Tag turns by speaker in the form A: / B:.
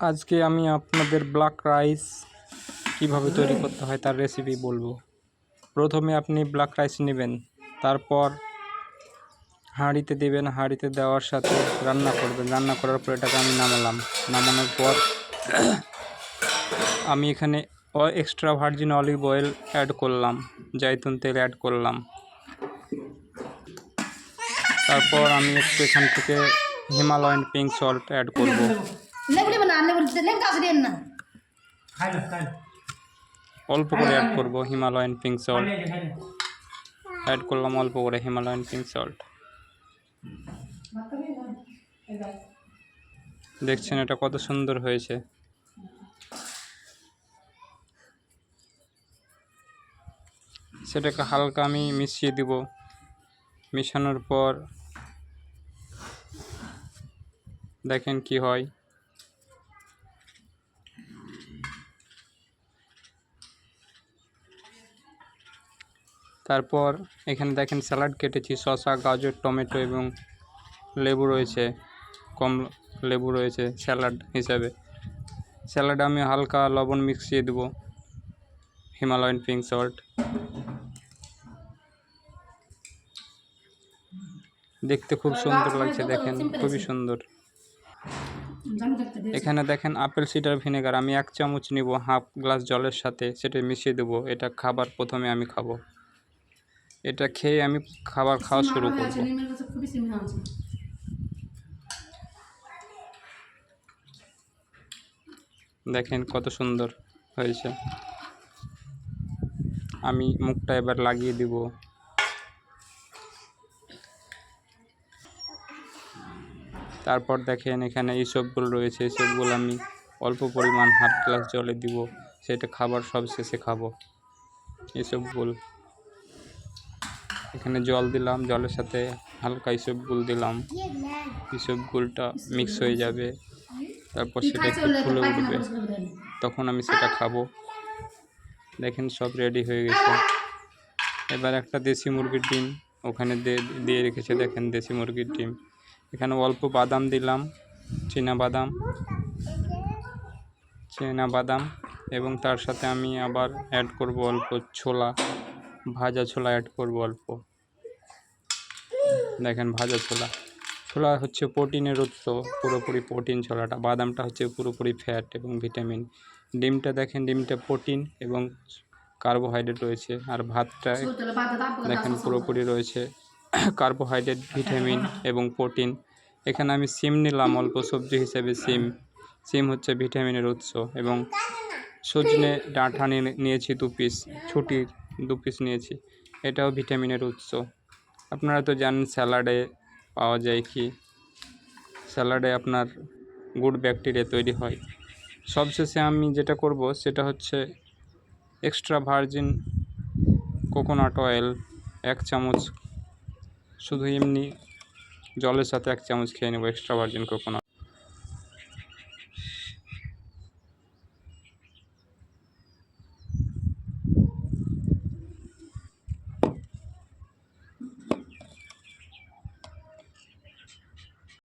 A: আজকে আমি আপনাদের ব্ল্যাক রাইস কিভাবে তৈরি করতে হয় তার রেসিপি বলবো। প্রথমে আপনি ব্ল্যাক রাইস নেবেন, তারপর হাঁড়িতে দেবেন, হাঁড়িতে দেওয়ার সাথে রান্না করবেন। রান্না করার পর এটাকে আমি নামানোর পর আমি এখানে extra virgin olive oil add করলাম, জাইতুন তেল অ্যাড করলাম। তারপর আমি একটু এখান থেকে হিমালয়ান পিঙ্ক সল্ট অ্যাড করব। অল্প করে অ্যাড করব হিমালয়ান পিঙ্ক সল্ট অ্যাড করলাম, অল্প করে হিমালয়ান পিঙ্ক সল্ট। দেখছেন এটা কত সুন্দর হয়েছে। সেটাকে হালকা আমি মিশিয়ে দিব। মিশানোর পর দেখেন কি হয়। তারপর এখানে দেখেন স্যালাড কেটেছি, শসা, গাজর, টমেটো এবং লেবু রয়েছে, কম লেবু রয়েছে স্যালাড হিসাবে। স্যালাডে আমি হালকা লবণ মিশিয়ে দেব, হিমালয়ান পিঙ্ক সল্ট। দেখতে খুব সুন্দর লাগছে, দেখেন খুবই সুন্দর। এখানে দেখেন আপেল সিডার ভিনেগার আমি 1 চামচ নিব হাফ গ্লাস জলের সাথে, সেটা মিশিয়ে দেবো। এটা খাবার প্রথমে আমি খাবো, এটা খেয়ে আমি খাওয়া শুরু করব। দেখেন কত সুন্দর হয়েছে। আমি মুখটা এবার লাগিয়ে দিব। তারপর দেখেন এখানে এইসবগুলো রয়েছে, এইসবগুলো আমি অল্প পরিমাণ হাফ গ্লাস জলে দিব, সেটা খাবার সব শেষে খাবো। এইসবগুলো এখানে জল দিলাম, জলের সাথে হালকা ইসবগুল দিলাম। ইসবগুলটা মিক্স হয়ে যাবে, তারপর সেটা একটু ফুলে উঠবে, তখন আমি সেটা খাবো। দেখেন সব রেডি হয়ে গেছে। এবার একটা দেশি মুরগির ডিম ওখানে দিয়ে রেখেছে, দেখেন দেশি মুরগির ডিম। এখানে অল্প বাদাম দিলাম, চীনা বাদাম, এবং তার সাথে আমি আবার অ্যাড করব অল্প ছোলা, ভাজা ছোলা অ্যাড করব অল্প। দেখেন ভাজা ছোলা হচ্ছে প্রোটিনের উৎস, পুরোপুরি প্রোটিন ছোলাটা। বাদামটা হচ্ছে পুরোপুরি ফ্যাট এবং ভিটামিন। ডিমটা দেখেন, ডিমটা প্রোটিন এবং কার্বোহাইড্রেট রয়েছে। আর ভাতটা দেখেন পুরোপুরি রয়েছে কার্বোহাইড্রেট, ভিটামিন এবং প্রোটিন। এখানে আমি সিম নিলাম অল্প সবজি হিসেবে। সিম হচ্ছে ভিটামিনের উৎস। এবং সজনে ডাঁটা নিয়েছি 2 পিস, ছুটির 2 পিস নিয়েছি, এটাও ভিটামিনের উৎস। আপনারা তো জানেন স্যালাডে পাওয়া যায় কি, স্যালাডে আপনার গুড ব্যাকটেরিয়া তৈরি হয়। সবশেষে আমি যেটা করব সেটা হচ্ছে এক্সট্রা ভার্জিন কোকোনাট অয়েল 1 চামচ, শুধু এমনি জলের সাথে 1 চামচ খেয়ে নেব এক্সট্রা ভার্জিন কোকোনাট।